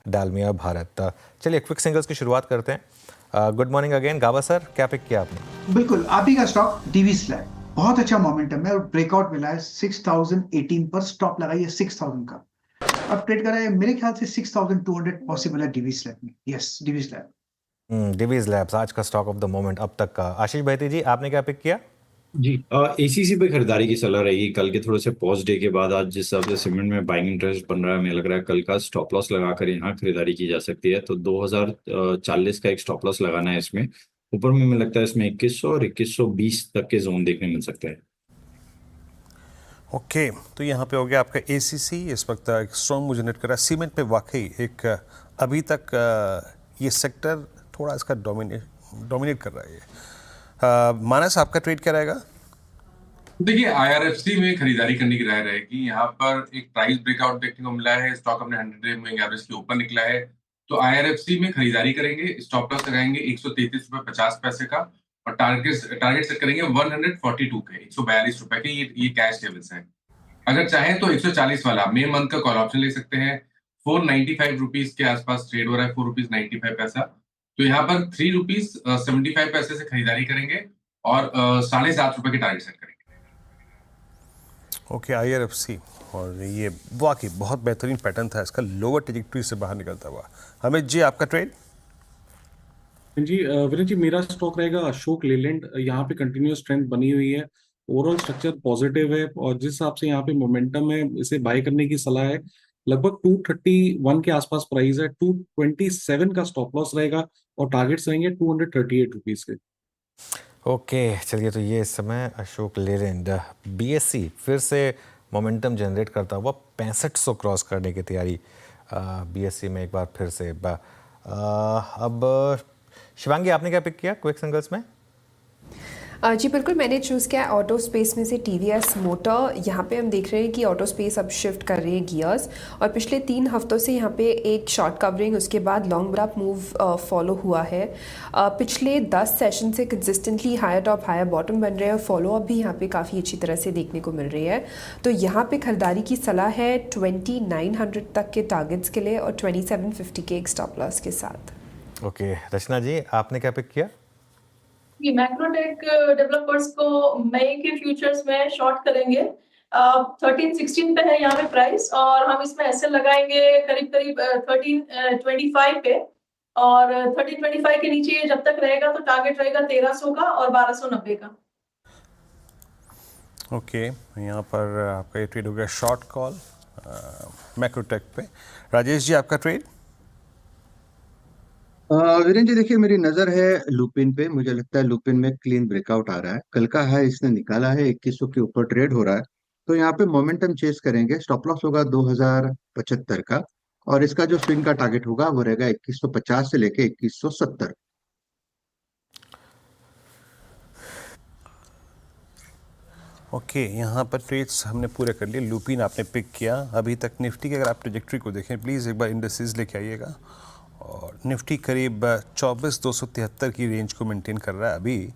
डालमिया भारत। चलिए quick singles की शुरुआत करते हैं। गुड मॉर्निंग अगेन गावा सर, क्या पिक किया आपने? बिल्कुल आप ही का स्टॉक डीवी स्लैब बहुत अच्छा मोमेंटम है और ब्रेकआउट मिला है 6018 पर स्टॉप लगाइए 6000 का। अब ट्रेड कर रहा है मेरे ख्याल से 6200 पॉसिबल है डीवी स्लैब में। Yes Divi's lab. Divi's labs आज का स्टॉक ऑफ द मोमेंट अब तक का। आशीष भाईती जी, आपने क्या पिक किया? जी। एसीसी पे खरीदारी की सलाह रहेगी कल के थोड़े से पॉज डे के बाद। आज जिस हिसाब से सीमेंट में बाइंग इंटरेस्ट बन रहा है, हमें लग रहा है कल का स्टॉप लॉस लगाकर यहाँ खरीदारी की जा सकती है। तो 2040 का एक स्टॉप लॉस लगाना है इसमें। ऊपर में हमें लगता है इसमें 2100 और 2120 तक के जोन देखने मिल सकते हैं। ओके तो यहाँ पे हो गया आपका एसीसी। इस वक्त एक स्ट्रॉन्ग मुझे नेट कर रहा है सीमेंट पे। वाकई एक अभी तक ये सेक्टर थोड़ा इसका डोमिनेट कर रहा है ये। मानस, आपका ट्रेड क्या रहेगा? देखिए, आईआरएफसी में खरीदारी करने की राय रहेगी। यहाँ पर एक प्राइस ब्रेकआउट देखने को मिला है। स्टॉक अपने 100 डे मूविंग एवरेज के ऊपर निकला है, तो आईआरएफसी में खरीदारी करेंगे। स्टॉप लॉस लगाएंगे 133.50 रुपए का और टारगेट सेट करेंगे 142 के 142 रुपए के। ये कैश लेवल्स हैं। अगर चाहें तो 140 वाला मे मंथ का कॉल ऑप्शन ले सकते हैं। 495 रुपीज के आसपास ट्रेड हो रहा है, 4 रुपीज 95 पैसा। तो यहाँ पर 3 रुपीज 75 पैसे से खरीदारी करेंगे और 7.5 रुपए के टारगेट सेट करेंगे। ओके आईआरएफसी, और ये वाकई बहुत बेहतरीन पैटर्न था इसका, लोअर ट्रेजेक्टरी से बाहर निकलता हुआ। हमें जी, आपका ट्रेड? जी विरेंद्र जी, मेरा स्टॉक रहेगा अशोक लेलैंड। यहाँ पे कंटिन्यूस ट्रेंड बनी हुई है, ओवरऑल स्ट्रक्चर पॉजिटिव है और जिस हिसाब से यहाँ पे मोमेंटम है, इसे बाय करने की सलाह है। लगभग 231 के आसपास प्राइस है, 227 का स्टॉप लॉस रहेगा और टारगेट्स रहेंगे 238 रुपीज के। ओके चलिए, तो ये इस समय अशोक लेलैंड बीएससी फिर से मोमेंटम जनरेट करता हुआ 6500 क्रॉस करने की तैयारी बीएससी में एक बार फिर से। अब शिवांगी, आपने क्या पिक किया क्विक सिंगल्स में? जी बिल्कुल, मैंने चूज़ किया ऑटो स्पेस में से टीवीएस मोटर। यहाँ पे हम देख रहे हैं कि ऑटो स्पेस अब शिफ्ट कर रही है गियर्स, और पिछले 3 हफ्तों से यहाँ पे एक शॉर्ट कवरिंग, उसके बाद लॉन्ग ब्राप मूव फॉलो हुआ है। पिछले 10 सेशन से consistently higher top higher bottom बन रहे हैं और फॉलो अप भी यहाँ पे काफ़ी अच्छी तरह से देखने को मिल रही है। तो यहाँ पे खरीदारी की सलाह है 2900 तक के टारगेट्स के लिए और 2750 के एक स्टॉप लॉस के साथ। ओके रचना जी, आपने क्या पिक किया? ये मैक्रोटेक डेवलपर्स को मई के फ्यूचर्स में शॉर्ट करेंगे। 1316 पे है यहाँ पे प्राइस, और हम इसमें ऐसे लगाएंगे करीब करीब 1325 पे, और 1325 के नीचे जब तक रहेगा तो टारगेट रहेगा 1300 का और 1290 का। ओके यहाँ पर आपका ये ट्रेड हो गया शॉर्ट कॉल मैक्रोटेक पे। राजेश जी, आपका ट्रेड? वीरेंद्र जी देखिए, मेरी नजर है लुपिन पे। मुझे लगता है लुपिन में क्लीन ब्रेकआउट आ रहा है। कल का हाई इसने निकाला है, 2100 के ऊपर ट्रेड हो रहा है। तो यहाँ पे मोमेंटम चेस करेंगे। स्टॉप लॉस होगा 2075 का और इसका जो स्विंग का टारगेट होगा वो रहेगा 2150 से लेके 2170। ओके यहाँ पर ट्रेड्स हमने पूरे कर लिए। लुपिन आपने पिक किया। अभी तक निफ्टी की अगर आप ट्रेजेक्ट्री को देखें, प्लीज़ एक बार इंडेक्सेस लेके आइएगा। और निफ्टी करीब 24,273 की रेंज को मेंटेन कर रहा है अभी,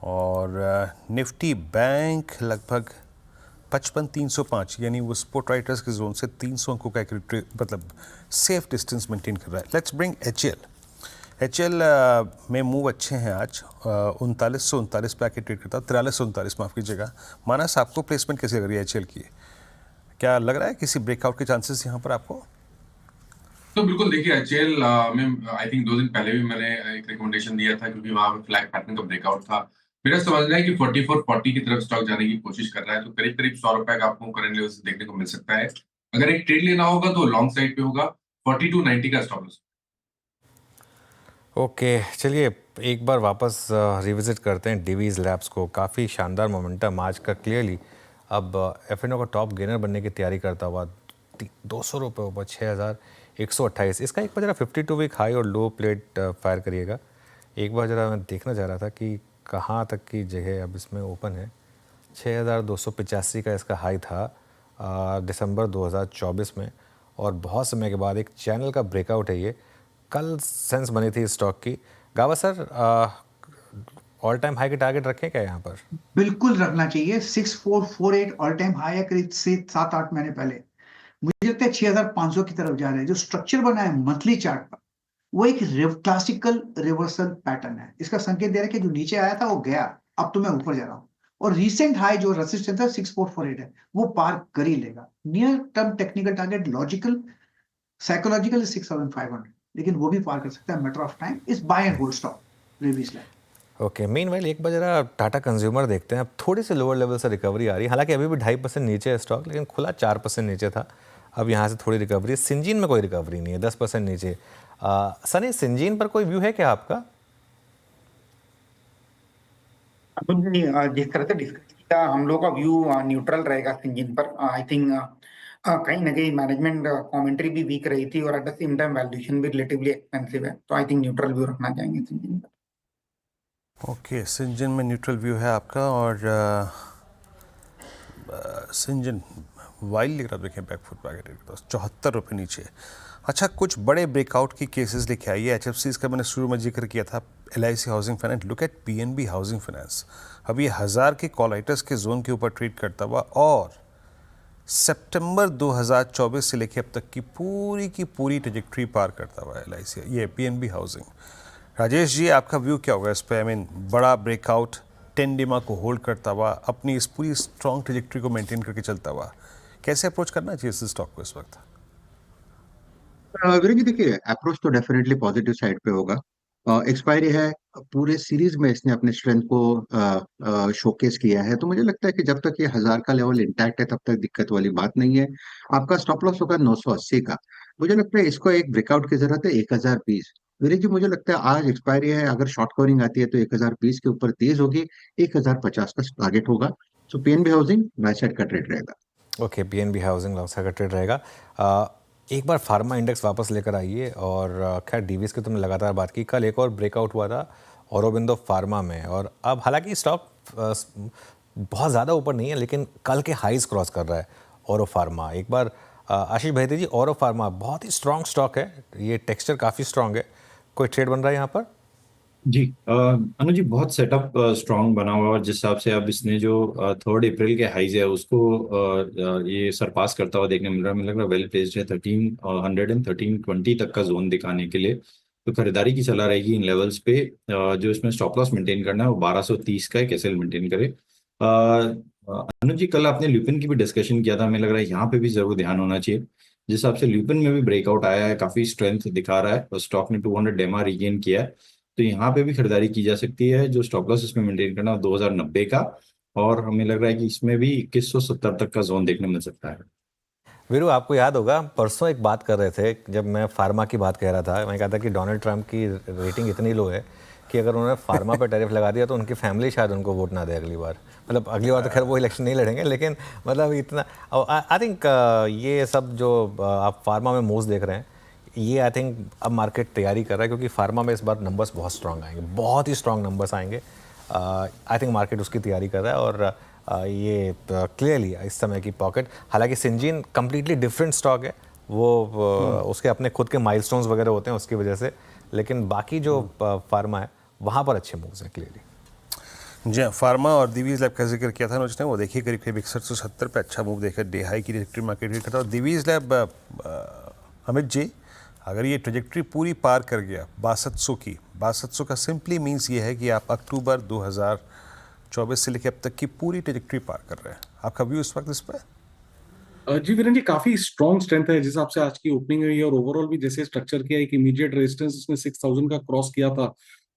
और निफ्टी बैंक लगभग 55,305 यानी वो स्पॉट राइटर्स के जोन से 300 अंकों का एक मतलब सेफ डिस्टेंस मेंटेन कर रहा है। लेट्स ब्रिंग एचएल में मूव अच्छे हैं आज। 3939 पे आके ट्रेड करता है, 4339 माफ़ कीजिएगा। मानस, आपको प्लेसमेंट कैसे लग रही है एचएल की? क्या लग रहा है किसी ब्रेकआउट के चांसेस यहाँ पर आपको? तो बिल्कुल देखिए, एचएल में आई थिंक 2 दिन पहले भी मैंने एक रिकमेंडेशन दिया था, क्योंकि वहां पे फ्लैग पैटर्न का ब्रेकआउट था। मेरा समझना है कि 4440 की तरफ स्टॉक जाने की कोशिश कर रहा है, तो करीब करीब 100 रुपए का आपको करंट लेवल से देखने को मिल सकता है। अगर एक ट्रेड लेना होगा तो लॉन्ग साइड पे होगा 4290 का स्टॉप लॉस। ओके चलिए, एक बार वापस रिविजिट करते हैं डिवीज लैब्स को। काफ़ी शानदार मोमेंटम आज का क्लियरली। अब एफएनओ का टॉप गेनर बनने की तैयारी करता हुआ 200 रुपये ऊपर 6128। इसका एक बार जरा 52 वीक हाई और लो प्लेट फायर करिएगा। एक बार जरा मैं देखना चाह रहा था कि कहाँ तक की जगह अब इसमें ओपन है। 6285 का इसका हाई था दिसंबर 2024 में, और बहुत समय के बाद एक चैनल का ब्रेकआउट है ये। कल सेंस बनी थी स्टॉक की। गावा सर, ऑल टाइम हाई के टारगेट रखें क्या यहाँ पर? बिल्कुल रखना चाहिए। 6448 ऑल टाइम हाई है करीब से 7-8 महीने पहले। मुझे लगता है 6500 की तरफ जा रहे हैं। जो स्ट्रक्चर बना है मंथली चार्ट पर, वो एक क्लासिकल रिवर्सल पैटर्न है। इसका संकेत दे रहा है कि जो नीचे आया था वो गया, अब तो मैं ऊपर जा रहा हूँ। और रिसेंट हाई जो रेजिस्टेंस है 6448 है, वो पार कर ही लेगा। Near term technical target logical psychological 6500, लेकिन वो भी पार कर सकता है, मैटर ऑफ टाइम। इस buy and hold stock reviews like. Okay, meanwhile एक बार जरा टाटा कंज्यूमर देखते हैं। अब थोड़ी सी लोअर लेवल से रिकवरी आ रही है, हालांकि अभी भी 2.5% नीचे है स्टॉक, लेकिन खुला 4% नीचे था। अब यहाँ से थोड़ी रिकवरी है। सिंजीन में कोई रिकवरी नहीं है, 10% नीचे। सनी, सिंजीन पर कोई व्यू है क्या आपका? जी, जिस तरह से डिस्कस किया, हम लोग का व्यू न्यूट्रल रहेगा सिंजीन पर। आई थिंक कहीं ना कहीं मैनेजमेंट कमेंट्री भी वीक रही थी और at the same time valuation भी रिलेटिवली एक्सपेंसिव है, तो आई थिंक न्यूट्रल व्यू रखना चाहेंगे सिंजीन पर। ओके, सिंजन में न्यूट्रल व्यू है आपका। और सिंजन वाइल्ड लिख रहा, देखें बैकफुट पैकेट 74 रुपये नीचे। अच्छा, कुछ बड़े ब्रेकआउट की केसेस लेके आइए। HFCs का मैंने शुरू में जिक्र किया था, LIC housing finance, look at PNB housing finance. अब ये 1000 के कॉलाइटस के जोन के ऊपर ट्रेड करता हुआ और सितंबर 2024 से लेके अब तक की पूरी ट्रेजेक्ट्री पार करता हुआ है LIC, ये PNB हाउसिंग। राजेश जी, आपका व्यू क्या होगा इस पर? आई मीन, बड़ा ब्रेकआउट, 10 डिमा को होल्ड करता हुआ, अपनी इस पूरी स्ट्रॉन्ग ट्रेजेक्ट्री को मेंटेन करके चलता हुआ, कैसे अप्रोच करना चाहिए इस स्टॉक को इस वक्त? वीरेंद्र जी, देखिए अप्रोच तो डेफिनेटली पॉजिटिव साइड पे होगा। एक्सपायरी है, पूरे सीरीज में इसने अपने स्ट्रेंथ को शोकेस किया है, तो मुझे लगता है कि जब तक ये 1000 का लेवल इंटैक्ट है तब तक दिक्कत वाली बात नहीं है। आपका स्टॉप लॉस होगा 980 का। मुझे लगता है इसको एक ब्रेकआउट की जरूरत है 1020। वीरेंद्र जी, मुझे लगता है आज एक्सपायरी है, अगर शॉर्ट कवरिंग आती है तो 1020 के ऊपर तेज होगी, 1050 का टारगेट होगा। सो PNB हाउसिंग बाय साइड का ट्रेड रहेगा। ओके, PNB हाउसिंग लॉन्ग का ट्रेड रहेगा। एक बार फार्मा इंडेक्स वापस लेकर आइए। और खैर डीवीएस की तुमने लगातार बात की, कल एक और ब्रेकआउट हुआ था औरोबिंदो फार्मा में, और अब हालांकि स्टॉक बहुत ज़्यादा ऊपर नहीं है, लेकिन कल के हाईज क्रॉस कर रहा है औरो फार्मा। एक बार आशीष भाई जी, औरो फार्मा बहुत ही स्ट्रॉन्ग स्टॉक है, ये टेक्सचर काफ़ी स्ट्रॉन्ग है, कोई ट्रेड बन रहा है यहाँ पर? जी, अनुज जी, बहुत सेटअप स्ट्रांग बना हुआ है और जिस हिसाब से अब इसने जो 3 अप्रैल के हाईज है उसको ये सरपास करता हुआ देखने मिल रहा है। मुझे लग रहा है वेल प्लेस्ड है 1300 एंड 1320 तक का जोन दिखाने के लिए, तो खरीदारी की सलाह रहेगी इन लेवल्स पे। जो इसमें स्टॉप लॉस मेंटेन करना है वो 1230 का एक एसएल मेंटेन करे। अनुज जी, कल आपने ल्यूपिन की भी डिस्कशन किया था, हमें लग रहा है यहाँ पे भी जरूर ध्यान होना चाहिए। जिस हिसाब से ल्यूपिन में भी ब्रेकआउट आया है, काफी स्ट्रेंथ दिखा रहा है और स्टॉक ने 200 डेमा रिगेन किया है, तो यहाँ पे भी खरीदारी की जा सकती है। जो स्टॉप लॉस इसमें मेंटेन करना है 2090 का, और हमें लग रहा है कि इसमें भी 2170 तक का जोन देखने मिल सकता है। वीरू, आपको याद होगा परसों एक बात कर रहे थे, जब मैं फार्मा की बात कह रहा था, मैं कहा था कि डोनाल्ड ट्रंप की रेटिंग इतनी लो है कि अगर उन्होंने फार्मा पर टैरिफ लगा दिया तो उनकी फैमिली शायद उनको वोट ना दे अगली बार। मतलब अगली बार तो खैर वो इलेक्शन नहीं लड़ेंगे, लेकिन मतलब इतना आई थिंक ये सब जो आप फार्मा में मूव्स देख रहे हैं, ये आई थिंक अब मार्केट तैयारी कर रहा है, क्योंकि फार्मा में इस बार नंबर्स बहुत स्ट्रांग आएंगे, बहुत ही स्ट्रांग नंबर्स आएंगे। आई थिंक मार्केट उसकी तैयारी कर रहा है, और ये क्लियरली इस समय की पॉकेट। हालांकि सिंजीन कम्प्लीटली डिफरेंट स्टॉक है, वो उसके अपने खुद के माइलस्टोन्स वगैरह होते हैं उसकी वजह से, लेकिन बाकी जो फार्मा है वहाँ पर अच्छे मूव्स हैं क्लियरली। जी, फार्मा और दिवीज लैब का जिक्र किया था ना उसने, वो देखिए करीब करीब 6170 पे अच्छा मूव देखा, डे हाई की ट्रेजेक्ट्री मार्केट हिट करता है। और दिवीज लैब, अमित जी, अगर ये ट्रेजेक्ट्री पूरी पार कर गया 6200 का सिंपली मीन्स ये है कि आप अक्टूबर 2024 से लेकर अब तक की पूरी ट्रेजेक्ट्री पार कर रहे हैं। आपका व्यू इस वक्त इस पर? जी वीरेंद्र जी, काफी स्ट्रॉन्ग स्ट्रेंथ है जिस हिसाब से आज की ओपनिंग हुई है, और ओवरऑल भी जैसे स्ट्रक्चर किया, एक इमीडिएट रेजिस्टेंस इसने 6000 का क्रॉस किया था।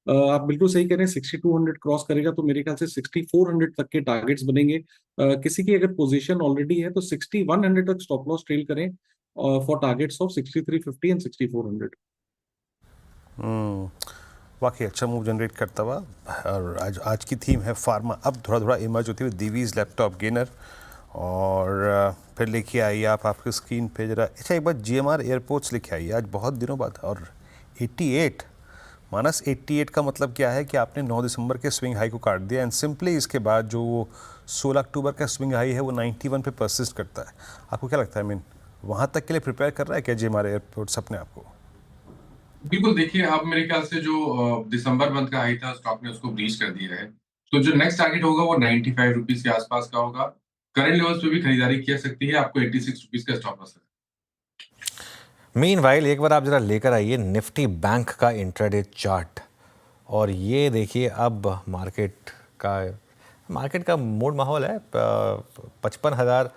आप बिल्कुल सही कह रहे हैं, 6200 क्रॉस करेगा तो मेरे ख्याल से 6400 तक के टारगेट्स बनेंगे। किसी की अगर पोजीशन ऑलरेडी है तो 6100 तक स्टॉप लॉस ट्रेल करें फॉर टारगेट्स ऑफ 6350 एंड 6400। वाकई अच्छा मूव जनरेट करता हुआ। और आज की थीम है फार्मा, अब थोड़ा इमर्ज होती हुई दिवीज लैपटॉप गेनर। और फिर लिखिए आइए आप आपकी स्क्रीन पे जरा, अच्छा एक बार GMR एयरपोर्ट्स लिखे आइए, आज बहुत दिनों बाद। और 88 -88 का मतलब क्या है कि आपने 9 दिसंबर के स्विंग हाई को काट दिया, एंड सिंपली इसके बाद जो वो 16 अक्टूबर का स्विंग हाई है वो 91 पे परसिस्ट करता है। आपको क्या लगता है, आई मीन वहाँ तक के लिए प्रिपेयर कर रहा है क्या GMR एयरपोर्ट्स अपने आप को? बिल्कुल, देखिए अब मेरे ख्याल से जो दिसंबर मंथ का हाई था स्टॉक ने उसको ब्रीच कर दिया है, तो जो नेक्स्ट टारगेट होगा वो 95 रुपीज के आसपास का होगा। करंट लेवल्स पे भी खरीदारी की जा सकती है, आपको 86 रुपीज का स्टॉप लॉस है। मीनवाइल एक बार आप जरा लेकर आइए निफ्टी बैंक का इंट्राडे चार्ट, और ये देखिए अब मार्केट का मूड माहौल है। 55,000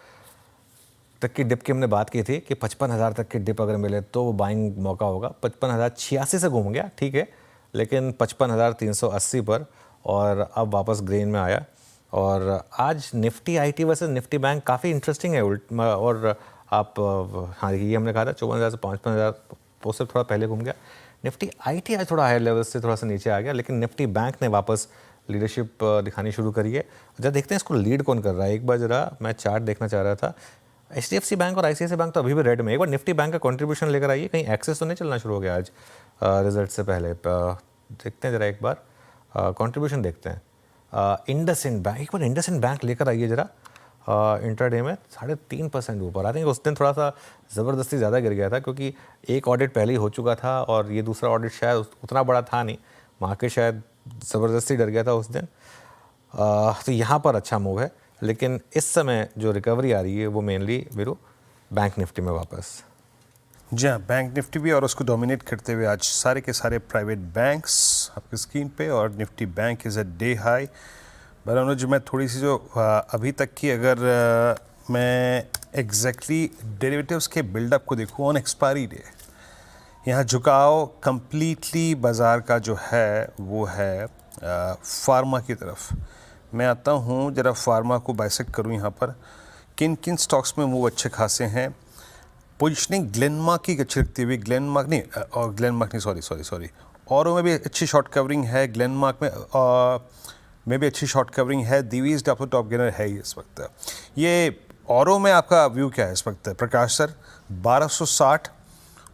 तक की डिप की हमने बात की थी कि 55,000 तक की डिप अगर मिले तो वो बाइंग मौका होगा। 55,086 से घूम गया, ठीक है, लेकिन 55,380 पर, और अब वापस ग्रीन में आया। और आज Nifty IT versus Nifty bank काफ़ी इंटरेस्टिंग है। और आप हाँ, ये हमने कहा था 54,000 से 55,000 उससे थोड़ा पहले घूम गया। निफ्टी आईटी आज थोड़ा हायर लेवल से थोड़ा सा नीचे आ गया, लेकिन निफ्टी बैंक ने वापस लीडरशिप दिखानी शुरू करी है। जरा देखते हैं इसको लीड कौन कर रहा है। एक बार जरा मैं चार्ट देखना चाह रहा था। HDFC बैंक और ICICI बैंक तो अभी भी रेड में। एक बार निफ्टी बैंक का कंट्रीब्यूशन लेकर आइए, कहीं एक्सेस तो नहीं चलना शुरू हो गया आज रिजल्ट से पहले। देखते हैं जरा एक बार कंट्रीब्यूशन देखते हैं। इंडसइंड बैंक, एक बार इंडसइंड बैंक लेकर आइए जरा। इंट्राडे में 3.5% ऊपर। आई थिंक उस दिन थोड़ा सा ज़बरदस्ती ज़्यादा गिर गया था, क्योंकि एक ऑडिट पहले ही हो चुका था और ये दूसरा ऑडिट शायद उतना बड़ा था नहीं। मार्केट शायद ज़बरदस्ती डर गया था उस दिन। तो यहाँ पर अच्छा मूव है, लेकिन इस समय जो रिकवरी आ रही है वो मेनली वीरू बैंक निफ्टी में वापस। जी हाँ, बैंक निफ्टी भी, और उसको डोमिनेट करते हुए आज सारे के सारे प्राइवेट बैंक्स आपकी स्क्रीन पे, और Nifty bank is a day high. Anuj, मैं थोड़ी सी जो अभी तक की अगर मैं एग्जैक्टली डेरिवेटिव्स के बिल्डअप को देखूँ ऑन एक्सपायरी डे, यहाँ झुकाव कंप्लीटली बाज़ार का जो है वो है फार्मा की तरफ। मैं आता हूँ जरा फार्मा को बाइसेक्ट करूँ। यहाँ पर किन किन स्टॉक्स में मूव अच्छे खासे हैं। पोजिशनिंग ग्लेनमार्क की अच्छी लगती हुई, ग्लेनमार्क नहीं, सॉरी औरों में भी अच्छी शॉर्ट कवरिंग है। ग्लेनमार्क में भी अच्छी शॉर्ट कवरिंग है। दिवीज टॉप गेनर है ही इस वक्त। ये औरों में आपका व्यू क्या है इस वक्त प्रकाश सर? 1260,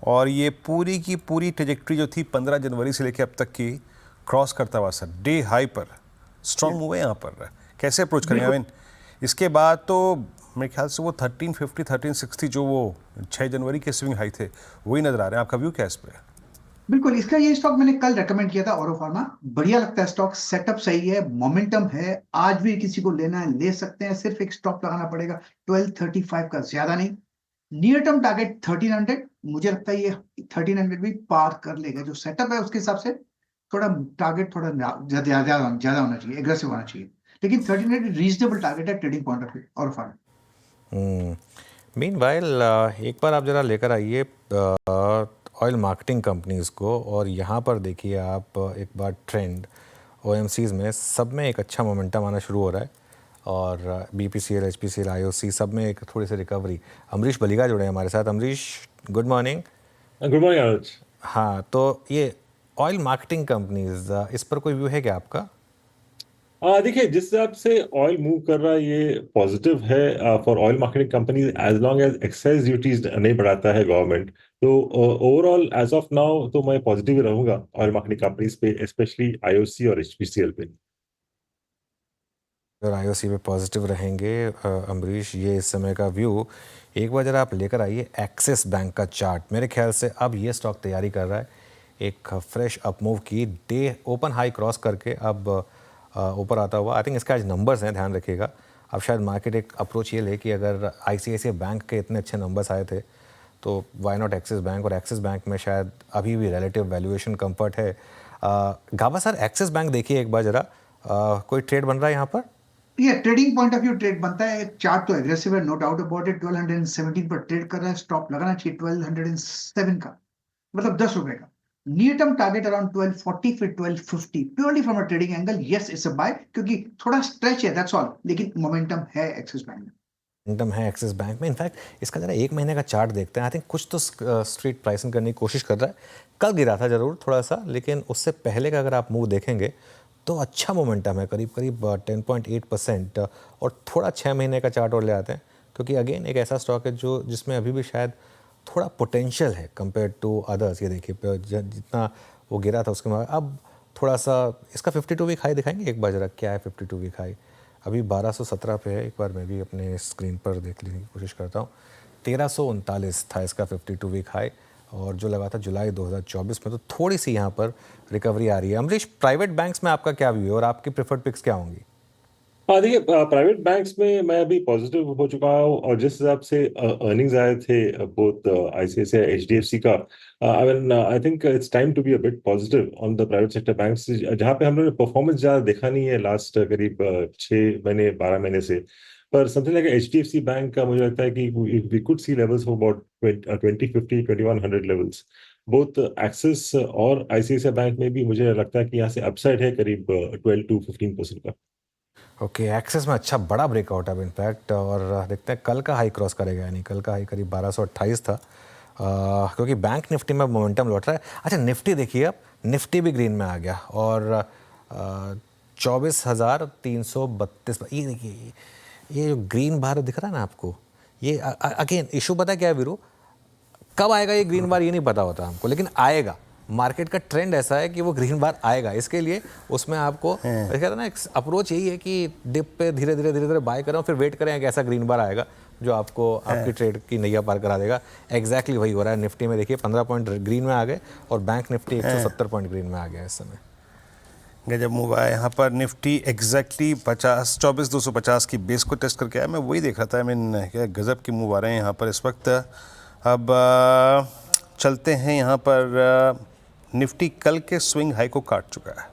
और ये पूरी की पूरी ट्रेजेक्ट्री जो थी 15 जनवरी से लेकर अब तक की क्रॉस करता हुआ सर डे हाई पर स्ट्रॉन्ग मूव है यहाँ पर। कैसे अप्रोच करेंगे? आई मीन इसके बाद तो मेरे ख्याल से वो 1350 1360 जो वो 6 जनवरी के स्विंग हाई थे वही नजर आ रहे हैं। आपका व्यू क्या है इस पर? बिल्कुल, इसका ये स्टॉक मैंने कल रेकमेंड किया था, ऑरो फार्मा। बढ़िया लगता है स्टॉक, सेटअप सही है, मोमेंटम है। आज भी किसी को लेना है ले सकते हैं, सिर्फ एक स्टॉप लगाना पड़ेगा 1235 का, ज्यादा नहीं। नियर टर्म टारगेट 1300, मुझे लगता है ये 1300 भी पार कर लेगा। जो सेटअप है उसके हिसाब से थोड़ा टारगेट थोड़ा ज्यादा होना चाहिए, एग्रेसिव होना चाहिए, लेकिन 1300 रीजनेबल टारगेट है trading point of view Auro pharma. Meanwhile एक बार आप जरा लेकर आइए ऑयल मार्केटिंग कंपनीज़ को, और यहाँ पर देखिए आप एक बार ट्रेंड OMCs में सब में एक अच्छा मोमेंटम आना शुरू हो रहा है, और BPCL, HPCL, IOC सब में एक थोड़ी सी रिकवरी। अमरीश बलिगा जुड़े हैं हमारे साथ। Amrish, good morning. Good morning Anuj. हाँ, तो ये ऑयल मार्केटिंग कंपनीज, इस पर कोई व्यू है क्या आपका? देखिए, जिस हिसाब से ऑयल मूव कर रहा है ये पॉजिटिव है for oil marketing companies as long as excise duties नहीं बढ़ाता है गवर्नमेंट। तो ओवरऑल एज ऑफ नाउ तो मैं पॉजिटिव ही रहूंगा ऑयल मार्केटिंग कंपनीज पे, स्पेशली IOC और HPCL पे। और IOC पे पॉजिटिव रहेंगे अमरीश, ये इस समय का व्यू। एक बार जरा आप लेकर आइए एक्सिस बैंक का चार्ट। मेरे ख्याल से अब ये स्टॉक तैयारी कर रहा है एक फ्रेश अपमूव की। डे ओपन हाई क्रॉस करके अब ऊपर आता हुआ। आई थिंक इसका आज नंबर्स हैं, ध्यान रखिएगा। अब शायद मार्केट एक अप्रोच ये ले कि अगर ICICI बैंक के इतने अच्छे नंबर्स आए थे तो वाई नॉट एक्सिस बैंक, और एक्सिस बैंक में शायद अभी भी रिलेटिव वैल्यूएशन कंफर्ट है। गाबा सर, एक्सिस बैंक देखिए एक बार जरा, कोई ट्रेड बन रहा है यहाँ पर? ये trading point of view trade बनता है। चार्ट तो एग्रेसिव है, नो डाउट अबाउट इट। 1217 पर ट्रेड कर रहा है, स्टॉप लगाना चाहिए 1207 का, मतलब 10 रुपए का। नियर टर्म टारगेट अराउंड 1240 फिर 1250। Purely from a trading angle yes it's a buy, क्योंकि थोड़ा स्ट्रेच है, दैट्स ऑल, लेकिन मोमेंटम है एक्सिस बैंक में। मोमेंटम है एक्सिस बैंक में। इनफैक्ट इसका जरा एक महीने का चार्ट देखते हैं। आई थिंक कुछ तो स्ट्रीट प्राइसिंग करने की कोशिश कर रहा है। कल गिरा था जरूर थोड़ा सा, लेकिन उससे पहले का अगर आप मूव देखेंगे तो अच्छा मोमेंटम है, करीब करीब 10.8%। और थोड़ा 6 महीने का चार्ट और ले आते हैं, क्योंकि अगेन एक ऐसा स्टॉक है जो जिसमें अभी भी शायद थोड़ा पोटेंशियल है कंपेयर टू अदर्स। ये देखिए जितना वो गिरा था उसके बाद अब थोड़ा सा इसका 52 वीक हाई दिखाएंगे एक बार जरा, क्या है 52 वीक हाई? अभी 1217 पे है। एक बार मैं भी अपने स्क्रीन पर देख लेने की कोशिश करता हूँ। 1339 था इसका 52 वीक हाई, और जो लगा था जुलाई 2024 में। तो थोड़ी सी यहाँ पर रिकवरी आ रही है। अमरीश, प्राइवेट बैंक्स में आपका क्या व्यू है और आपकी प्रेफर्ड पिक्स क्या होंगी? हाँ देखिए, प्राइवेट बैंक्स में मैं अभी पॉजिटिव हो चुका हूँ, और जिस हिसाब से अर्निंग्स आए थे बोथ आईसीआईसीआई एचडीएफसी का, I mean I think it's time to be a bit positive on the private sector banks, जहाँ पे हम लोगों ने परफॉर्मेंस ज़्यादा देखा नहीं है लास्ट करीब 6 महीने 12 महीने से। पर समथिंग लाइक एचडीएफसी बैंक का मुझे लगता है कि we could see levels for about 2050 2100 levels. Both Axis और आईसीआईसीआई बैंक में भी मुझे लगता है कि यहाँ से अपसाइड है करीब 12 to 15% का। ओके, एक्सेस में अच्छा बड़ा ब्रेकआउट है इनफैक्ट, और देखते हैं कल का हाई क्रॉस करेगा, यानी कल का हाई करीब 1228 था, क्योंकि बैंक निफ्टी में मोमेंटम लौट रहा है। अच्छा, निफ्टी देखिए, अब निफ्टी भी ग्रीन में आ गया, और 24,332। ये देखिए, ये जो ग्रीन बार दिख रहा है ना आपको, ये अगेन इशू पता है क्या है वीरू, कब आएगा ये ग्रीन बार ये नहीं पता होता हमको, लेकिन आएगा। मार्केट का ट्रेंड ऐसा है कि वो ग्रीन बार आएगा, इसके लिए उसमें आपको कहते हैं ना, एक अप्रोच यही है कि डिप पे धीरे धीरे बाय करें, फिर वेट करें कि ऐसा ग्रीन बार आएगा जो आपको आपकी ट्रेड की नैया पार करा देगा। एग्जैक्टली वही हो रहा है निफ्टी में। देखिए 15 पॉइंट ग्रीन में आ गए, और बैंक निफ्टी 170 पॉइंट ग्रीन में आ गया इस समय। गजब मूव आया यहाँ पर। निफ्टी एग्जैक्टली 24,250 की बेस को टेस्ट करके आया। मैं वही देख रहा था, आई मीन क्या गजब के मूव आ रहे हैं यहाँ पर इस वक्त। अब चलते हैं यहाँ पर। निफ्टी कल के स्विंग हाई को काट चुका है,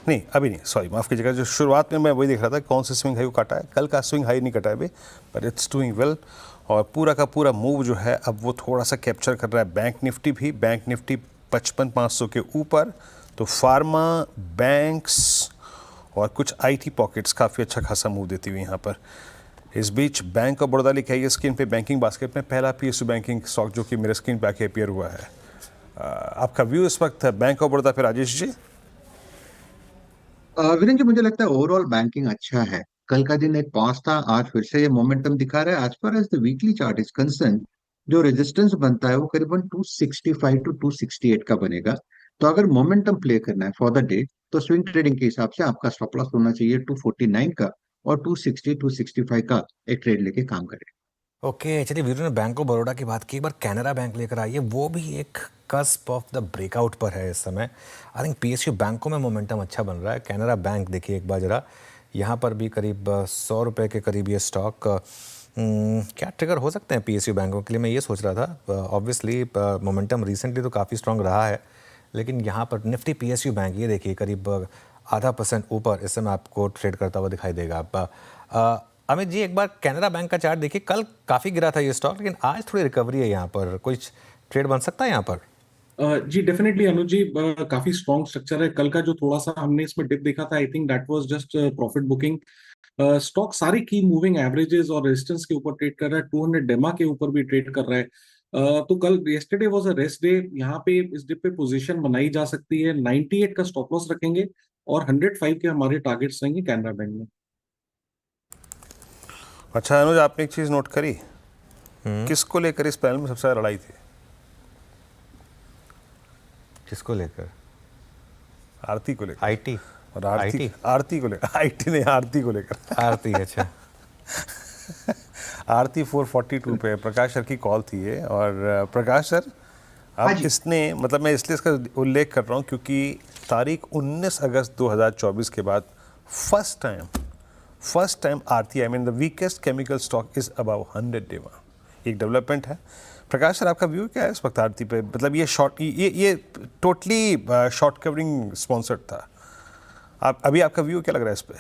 नहीं अभी नहीं, सॉरी माफ़ कीजिएगा, जो शुरुआत में मैं वही देख रहा था कौन से स्विंग हाई को काटा है। कल का स्विंग हाई नहीं कटा है अभी, बट इट्स डूइंग वेल, और पूरा का पूरा मूव जो है अब वो थोड़ा सा कैप्चर कर रहा है बैंक निफ्टी भी। बैंक निफ्टी 55,500 के ऊपर, तो फार्मा, बैंक्स और कुछ आईटी पॉकेट्स काफ़ी अच्छा खासा मूव देती हुई यहाँ पर। इस बीच बैंक ऑफ बड़ौदा लिखा है स्क्रीन पे बैंकिंग बास्केट में पहला पीएसयू बैंकिंग स्टॉक जो कि मेरे स्क्रीन पे आके अपीयर हुआ है। आपका व्यू इस वक्त है बैंक ऑफ बड़ौदा पे, राजेश जी? वीरेंद्र जी, मुझे लगता है ओवरऑल बैंकिंग अच्छा है। कल का दिन एक पॉज था, आज फिर से ये मोमेंटम दिखा रहा है। As far as the weekly chart is concern, जो रेजिस्टेंस बनता है वो करीबन 265 टू 268 का बनेगा। तो अगर मोमेंटम प्ले करना है फॉर द डे, तो स्विंग ट्रेडिंग के हिसाब से आपका स्टॉप लॉस होना चाहिए 249 का, और 260 265 का एक ट्रेड लेके काम करें। ओके, चलिए वीरू ने बैंक ऑफ बड़ौदा की बात की, एक बार कैनरा बैंक लेकर आइए, वो भी एक कस्प ऑफ द ब्रेकआउट पर है इस समय। आई थिंक पीएसयू बैंकों में मोमेंटम अच्छा बन रहा है। कैनरा बैंक देखिए एक बार जरा, यहाँ पर भी करीब 100 रुपये के करीब ये स्टॉक। क्या ट्रिगर हो सकते हैं पीएसयू बैंकों के लिए, मैं ये सोच रहा था। ऑब्वियसली मोमेंटम रिसेंटली तो काफ़ी स्ट्रॉन्ग रहा है, लेकिन यहाँ पर निफ्टी पीएसयू बैंक ये देखिए करीब 0.5% ऊपर इस समय आपको ट्रेड करता हुआ दिखाई देगा। अमित जी, एक बार कैनरा बैंक का चार्ट देखिए, कल काफ़ी गिरा था ये स्टॉक, लेकिन आज थोड़ी रिकवरी है यहाँ पर। कोई ट्रेड बन सकता है यहाँ पर? जी डेफिनेटली अनुज जी, काफी स्ट्रॉन्ग स्ट्रक्चर है। कल का जो थोड़ा सा हमने इसमें डिप देखा था, I think that was just profit booking. Stock सारे की मूविंग एवरेजेस और रेजिस्टेंस के ऊपर ट्रेड कर रहा है, 200 डेमा के ऊपर भी ट्रेड कर रहा है। तो कल yesterday was a rest day, यहाँ पे इस डिप पे पोजीशन बनाई जा सकती है। 98 का स्टॉप लॉस रखेंगे, और 105 के हमारे टारगेट्स रहेंगे कैनरा बैंक में। अच्छा अनुज, आपने एक चीज़ नोट करी, किसको लेकर इस पैनल में सबसे ज़्यादा लड़ाई थी? किसको लेकर? आरती को लेकर। आईटी और आरती को लेकर, आईटी नहीं, आरती को लेकर। आरती, अच्छा। आरती 442 पे प्रकाश सर की कॉल थी ये। और प्रकाश सर, हाँ आप जी। किसने, मतलब मैं इसलिए इसका उल्लेख कर रहा हूँ क्योंकि तारीख 19 अगस्त 2024 के बाद first time Aarti, I mean the weakest chemical stock is above 100 डेमा। एक डेवलपमेंट है। प्रकाश सर, आपका व्यू क्या है इस वक्त आरती पे? मतलब ये टोटली शॉर्ट कवरिंग स्पॉन्सर्ड था। अभी आपका व्यू क्या लग रहा है इस पे?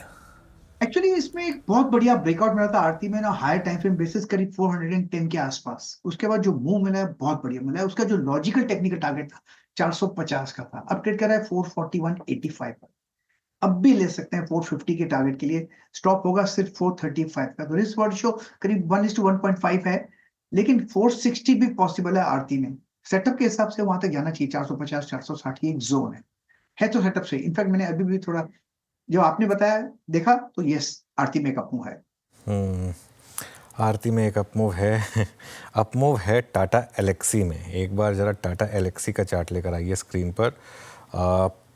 एक्चुअली इसमें एक बहुत बढ़िया ब्रेकआउट मिला था आरती में ना, हायर टाइम फ्रेम बेसिस करीब 410 के आसपास। उसके बाद जो मूव मिला है बहुत बढ़िया मिला है। उसका जो लॉजिकल टेक्निकल टारगेट था 450 का था, अब ट्रेड कर रहा है 441.85 पर। अब भी ले सकते हैं 450 के टारगेट के लिए। स्टॉप होगा सिर्फ 435 का। तो रिस्क रेशियो करीब 1:1.5 है, लेकिन 460 भी पॉसिबल है आरती में। सेटअप के हिसाब से वहां तक जाना चाहिए। 450 460 की एक जोन है तो सेटअप से। इनफैक्ट मैंने अभी भी थोड़ा जो आपने बताया देखा, तो यस, आरती में एक अपमूव है। आरती में एक अपमूव है। अपमूव है टाटा एलेक्सी में। एक बार जरा टाटा एलेक्सी का चार्ट लेकर आइए स्क्रीन पर।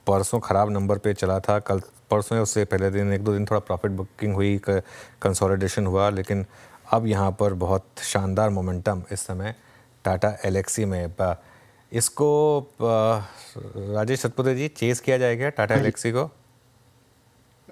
परसों ख़राब नंबर पे चला था, कल परसों या उससे पहले दिन 1-2 दिन थोड़ा प्रॉफिट बुकिंग हुई, कंसोलिडेशन हुआ, लेकिन अब यहाँ पर बहुत शानदार मोमेंटम इस समय टाटा एलेक्सी में। इसको राजेश सतपुते जी चेस किया जाएगा टाटा एलेक्सी को?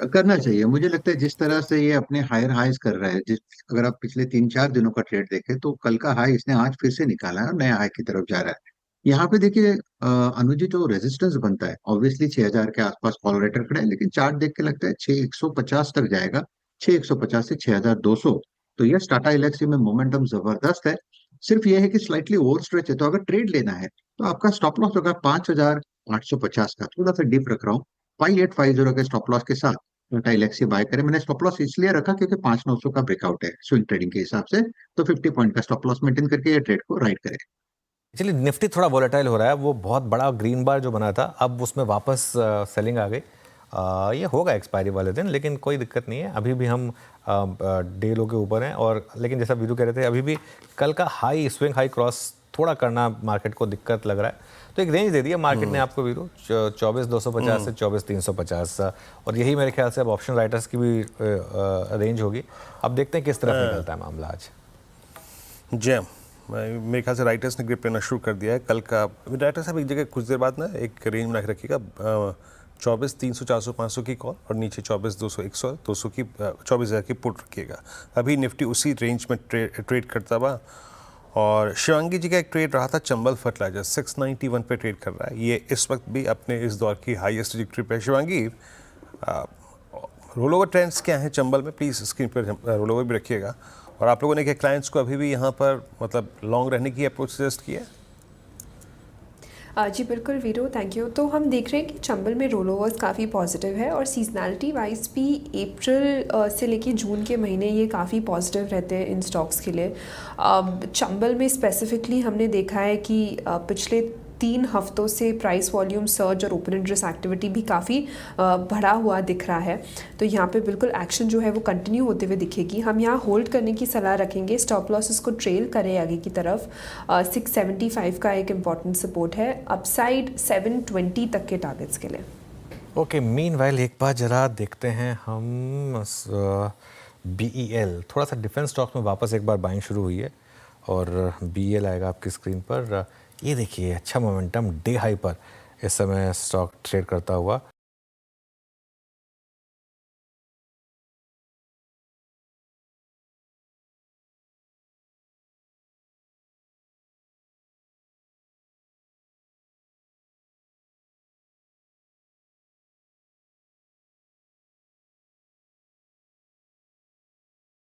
करना चाहिए। मुझे लगता है जिस तरह से ये अपने हायर हाईज कर रहा है, जिस अगर आप पिछले 3-4 दिनों का ट्रेड देखें तो कल का हाई इसने आज फिर से निकाला है और नया हाई की तरफ जा रहा है। यहाँ पे देखिए अनुज जी, जो रेजिस्टेंस बनता है ऑब्वियसली 6,000 के आसपास कॉल रेटर खड़ा है, लेकिन चार्ट देख के लगता है 6,150 तक जाएगा, 6,150 से 6,200। तो यस, टाटा एल्क्सी में मोमेंटम जबरदस्त है। सिर्फ ये है कि स्लाइटली ओवर स्ट्रेच है, तो अगर ट्रेड लेना है तो आपका स्टॉप लॉस होगा 5,850 का। थोड़ा सा डीप रख रहा हूँ, 5,850 के स्टॉप लॉस के साथ टाटा एल्क्सी बाय करें। मैंने स्टॉप लॉस इसलिए रखा क्योंकि 5,900 का ब्रेकआउट है स्विंग ट्रेडिंग के हिसाब से, तो 50 पॉइंट का स्टॉप लॉस मेंटेन करके ये ट्रेड को राइड करें। चलिए, निफ्टी थोड़ा वोलेटाइल हो रहा है। वो बहुत बड़ा ग्रीन बार जो बना था, अब उसमें वापस सेलिंग आ गई। ये होगा एक्सपायरी वाले दिन, लेकिन कोई दिक्कत नहीं है। अभी भी हम डे लो के ऊपर हैं, और लेकिन जैसा वीरू कह रहे थे, अभी भी कल का हाई, स्विंग हाई क्रॉस थोड़ा करना मार्केट को दिक्कत लग रहा है। तो एक रेंज दे दिया मार्केट ने आपको वीरू, 24,250 से 24,350, और यही मेरे ख्याल से अब ऑप्शन राइटर्स की भी रेंज होगी। अब देखते हैं किस तरफ निकलता है मामला आज। जय, मेरे ख्याल से राइटर्स ने ग्रिप लेना शुरू कर दिया है। कल का राइटर्स साहब एक जगह कुछ देर बाद ना एक रेंज बना के रखिएगा, 24,300, 400, 500 की कॉल, और नीचे 24,200, 100, 200 की 24,000 की पुट रखिएगा। अभी निफ्टी उसी रेंज में ट्रेड करता हुआ। और शिवांगी जी का एक ट्रेड रहा था चंबल फर्टिलाइजर, 691 पे ट्रेड कर रहा है। ये इस वक्त भी अपने इस दौर की हाईएस्ट ट्रिप पे। शिवांगी, रोल ओवर ट्रेंड्स क्या हैं चंबल में, प्लीज़ स्क्रीन पर रोल ओवर भी रखिएगा। और आप लोगों ने क्या क्लाइंट्स को अभी भी यहाँ पर मतलब लॉन्ग रहने की अप्रोच सजेस्ट की है? जी बिल्कुल वीरू, थैंक यू। तो हम देख रहे हैं कि चंबल में रोल ओवर्स काफ़ी पॉजिटिव है, और सीजनैलिटी वाइज भी अप्रैल से लेके जून के महीने ये काफ़ी पॉजिटिव रहते हैं इन स्टॉक्स के लिए। चंबल में स्पेसिफिकली हमने देखा है कि पिछले 3 हफ्तों से प्राइस वॉल्यूम सर्ज और ओपन इंटरेस्ट एक्टिविटी भी काफ़ी बढ़ा हुआ दिख रहा है। तो यहाँ पे बिल्कुल एक्शन जो है वो कंटिन्यू होते हुए दिखेगी। हम यहाँ होल्ड करने की सलाह रखेंगे, स्टॉप लॉसेस को ट्रेल करें आगे की तरफ। 675 का एक इम्पॉर्टेंट सपोर्ट है, अपसाइड 720 तक के टारगेट्स के लिए। ओके, मीनवाइल एक बार जरा देखते हैं हम BEL, थोड़ा सा डिफेंस स्टॉक में वापस एक बार बाइंग शुरू हुई है, और BEL आएगा आपकी स्क्रीन पर। ये देखिए, अच्छा मोमेंटम डे हाई पर इस समय स्टॉक ट्रेड करता हुआ।